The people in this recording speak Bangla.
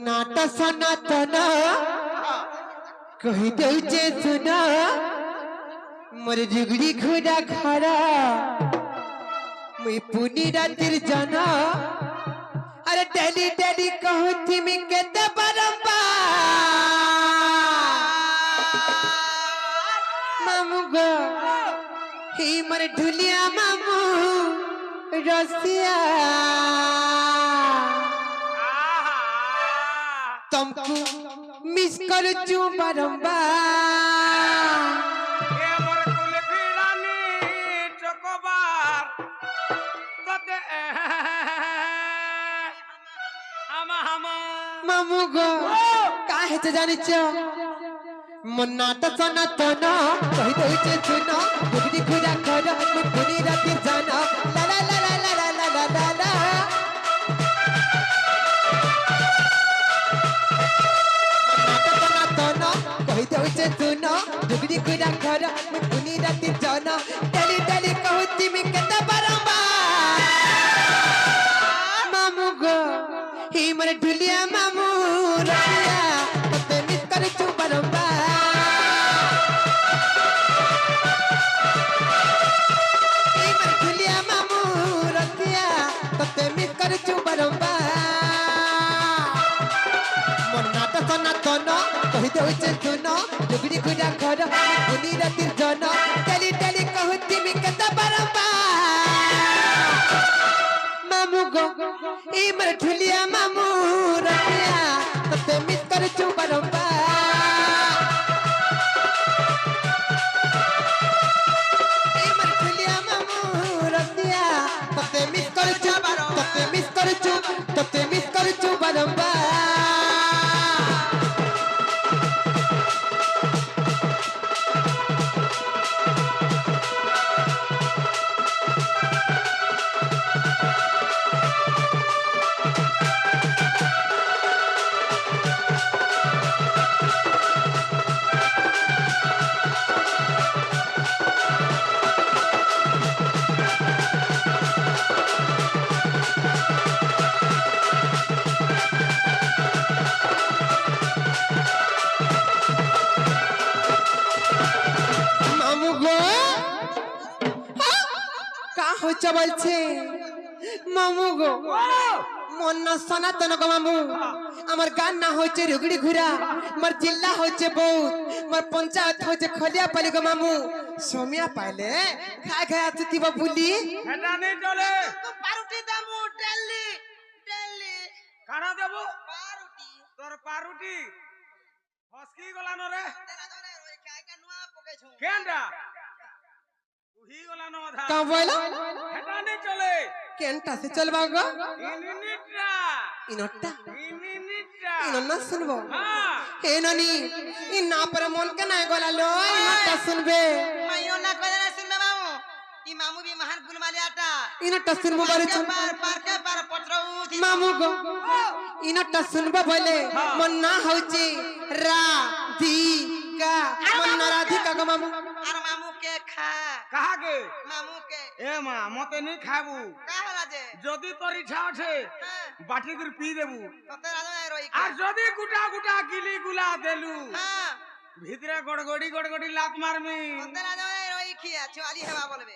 नाटा सनातन कही दे सुना मोर जुगड़ी घोड़ा खड़ा मुई पुनी रातिर जाना अरे डेली डेली कहती मैं केते बारंबार मामू गो ही मोर ढुलिया मामू रसिया तुमको मिस कर चू बारंबार मामू गो काहे से जानी छ मन्नाटा सनातन कहि दे छे सुनो गुगडी खुदा कर मैं पुनी राती जाना ला ला ला ला ला ला ला ला ला मन्नाटा सनातन कहि दे छे सुनो गुगडी खुदा कर मैं पुनी राती जाना डेली डेली कहती मैं केते बारंबार मामू गो ही मरे ढुलिया मामू रसिया तते मिस कर चू बारंबार ही मरे ढुलिया मामू रसिया तते मिस कर चू बारंबार मन्नाटा सनातन कहि दे छे सुनो जुगड़ी खुदा घर पुनी रातिर जन डेली डेली कहती मैं केते बारंबार मामू गो ई मरे ढुलिया मामू रसिया तते मिस कर चू बारंबार ई मरे ढुलिया मामू रसिया तते मिस कर चू बारंबार বলছে মামু গো মন্না সনাতন গো মামু আমার গান না হচ্ছে রুগড়ি ঘুরা আমার জিল্লা হচ্ছে বহুত আমার পঞ্চায়েত হচ্ছে খলিয়া পালি গো মামু সোমিয়া পাইলে খায় খায় আছিস বুলি এটা নেই চলে তো পারুটি দামু ডেলি ডেলি কানা দেব পারুটি তোর পারুটি হসকি গলা নরে তেরা ধরে ওই খায়কা নুয়া পকেছো কেনটা তুই গলা ন আধা কা বইলা এটা নেই চলে কেনটা সে চলবা গো ইনিনিটা ইনটা ইনিনিটা ইননা শুনবো হ্যাঁ এ নানি ই না পরে মন কে নাই গলা লো ইনটা শুনবে মাইও না কইরা শুনবে মামু ই মামু বি মহান গুলমালিয়াটা ইনটা শুনবো বলে পারকে পার পত্রউ মামু গো ইনটা শুনবো বলে মন না হউচি রাধিকা মন রাধিকা গো মামু আর মামু কে খা কাহা কে মামু কে এ মা মতে নি খাবু কাহলা যে যদি তোর ইচ্ছা আছে বাটি করে পি দেবু ততে রাজা রই আর যদি গুটা গুটা গিলি গুলা দেলু হ্যাঁ ভিতরে গড়গড়ি গড়গড়ি লাত মারমি ততে রাজা রই খিয়া ছোয়ালি হেবা বলবে